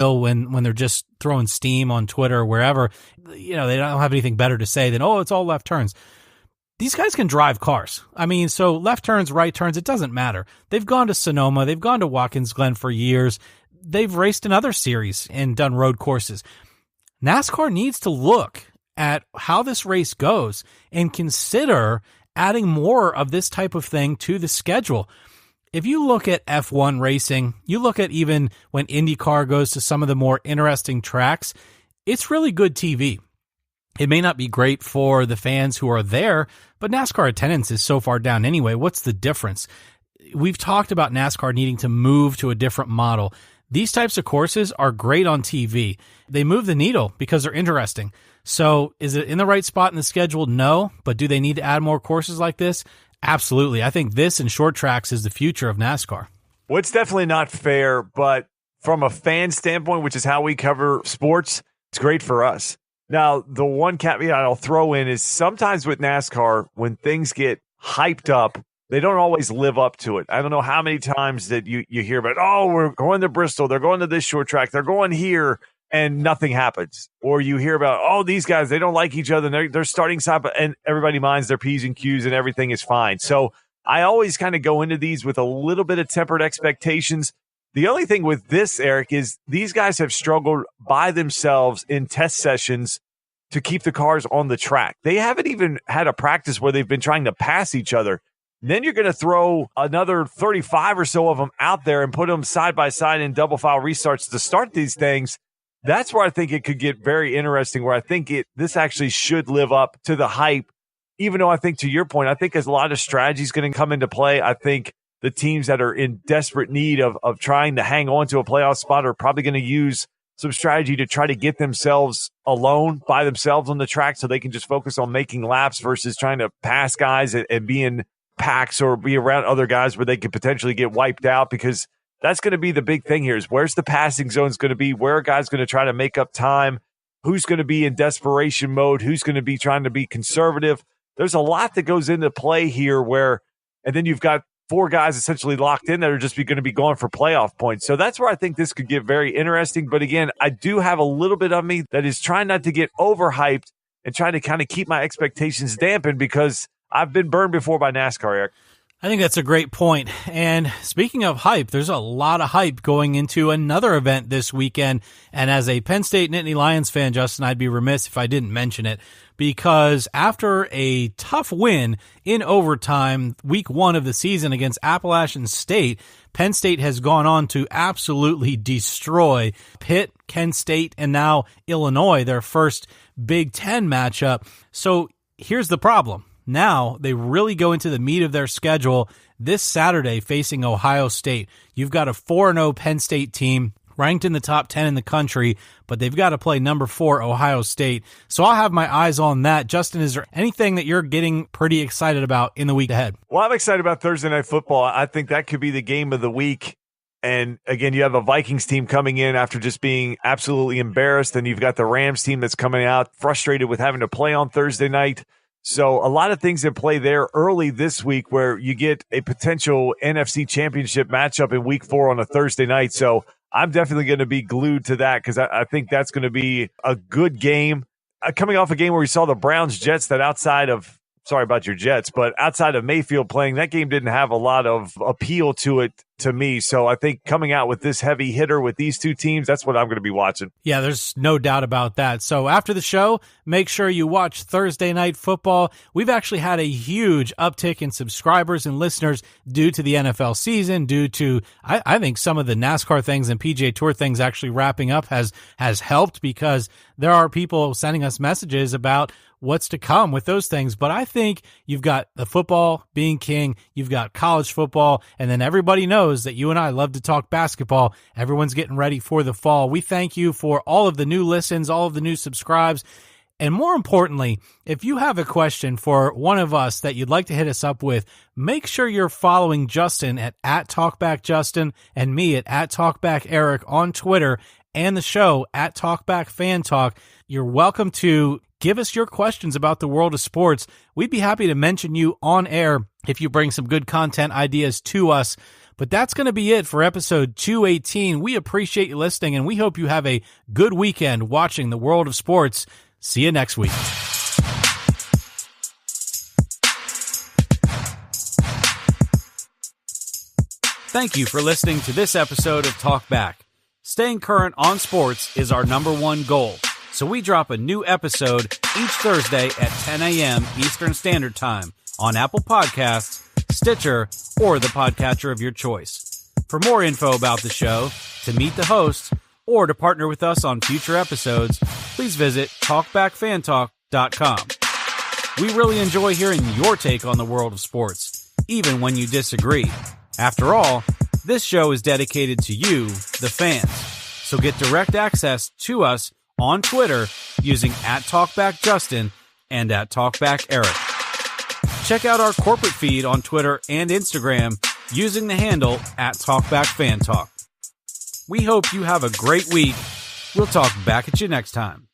when they're just throwing steam on Twitter or wherever, they don't have anything better to say than, oh, it's all left turns. These guys can drive cars. I mean, so left turns, right turns, it doesn't matter. They've gone to Sonoma. They've gone to Watkins Glen for years. They've raced in other series and done road courses. NASCAR needs to look at how this race goes and consider adding more of this type of thing to the schedule. If you look at F1 racing, you look at even when IndyCar goes to some of the more interesting tracks, it's really good TV. It may not be great for the fans who are there, but NASCAR attendance is so far down anyway. What's the difference? We've talked about NASCAR needing to move to a different model. These types of courses are great on TV. They move the needle because they're interesting. So is it in the right spot in the schedule? No. But do they need to add more courses like this? Absolutely. I think this and short tracks is the future of NASCAR. Well, it's definitely not fair, but from a fan standpoint, which is how we cover sports, it's great for us. Now, the one caveat I'll throw in is sometimes with NASCAR, when things get hyped up, they don't always live up to it. I don't know how many times that you hear about, oh, we're going to Bristol, they're going to this short track, they're going here, and nothing happens. Or you hear about, oh, these guys, they don't like each other, and they're starting side, and everybody minds their P's and Q's, and everything is fine. So I always kind of go into these with a little bit of tempered expectations. The only thing with this, Eric, is these guys have struggled by themselves in test sessions to keep the cars on the track. They haven't even had a practice where they've been trying to pass each other. Then you're going to throw another 35 or so of them out there and put them side by side in double file restarts to start these things. That's where I think it could get very interesting, where I think this actually should live up to the hype, even though I think, to your point, I think there's a lot of strategies going to come into play. I think the teams that are in desperate need of trying to hang on to a playoff spot are probably going to use some strategy to try to get themselves alone by themselves on the track so they can just focus on making laps versus trying to pass guys and be in packs or be around other guys where they could potentially get wiped out, because that's going to be the big thing here is where's the passing zones going to be, where are guys going to try to make up time, who's going to be in desperation mode, who's going to be trying to be conservative. There's a lot that goes into play here and then you've got 4 guys essentially locked in that are just going to be going for playoff points. So that's where I think this could get very interesting. But again, I do have a little bit of me that is trying not to get overhyped and trying to kind of keep my expectations dampened, because I've been burned before by NASCAR, Eric. I think that's a great point. And speaking of hype, there's a lot of hype going into another event this weekend. And as a Penn State Nittany Lions fan, Justin, I'd be remiss if I didn't mention it, because after a tough win in overtime, week 1 of the season against Appalachian State, Penn State has gone on to absolutely destroy Pitt, Kent State, and now Illinois, their first Big Ten matchup. So here's the problem. Now they really go into the meat of their schedule this Saturday facing Ohio State. You've got a 4-0 Penn State team ranked in the top 10 in the country, but they've got to play number 4 Ohio State. So I'll have my eyes on that. Justin, is there anything that you're getting pretty excited about in the week ahead? Well, I'm excited about Thursday Night Football. I think that could be the game of the week. And again, you have a Vikings team coming in after just being absolutely embarrassed. And you've got the Rams team that's coming out frustrated with having to play on Thursday night. So a lot of things in play there early this week, where you get a potential NFC championship matchup in week 4 on a Thursday night. So I'm definitely going to be glued to that, because I think that's going to be a good game. Coming off a game where we saw the Browns-Jets, that outside of, sorry about your Jets, but outside of Mayfield playing, that game didn't have a lot of appeal to it to me. So I think coming out with this heavy hitter with these two teams, that's what I'm going to be watching. Yeah, there's no doubt about that. So after the show, make sure you watch Thursday Night Football. We've actually had a huge uptick in subscribers and listeners due to the NFL season, due to, I think some of the NASCAR things and PGA Tour things actually wrapping up has helped, because there are people sending us messages about what's to come with those things. But I think you've got the football being king, you've got college football, and then everybody knows that you and I love to talk basketball. Everyone's getting ready for the fall. We thank you for all of the new listens, all of the new subscribes. And more importantly, if you have a question for one of us that you'd like to hit us up with, make sure you're following Justin at @TalkbackJustin and me at @TalkbackEric on Twitter, and the show at TalkbackFanTalk. You're welcome to give us your questions about the world of sports. We'd be happy to mention you on air if you bring some good content ideas to us. But that's going to be it for episode 218. We appreciate you listening, and we hope you have a good weekend watching the world of sports. See you next week. Thank you for listening to this episode of Talk Back. Staying current on sports is our number one goal, so we drop a new episode each Thursday at 10 a.m. Eastern Standard Time on Apple Podcasts, Stitcher, or the podcatcher of your choice. For more info about the show, to meet the hosts, or to partner with us on future episodes, please visit TalkbackFanTalk.com. We really enjoy hearing your take on the world of sports, even when you disagree. After all, this show is dedicated to you, the fans. So get direct access to us on Twitter using @TalkbackJustin and @TalkbackEric. Check out our corporate feed on Twitter and Instagram using the handle @TalkbackFanTalk. We hope you have a great week. We'll talk back at you next time.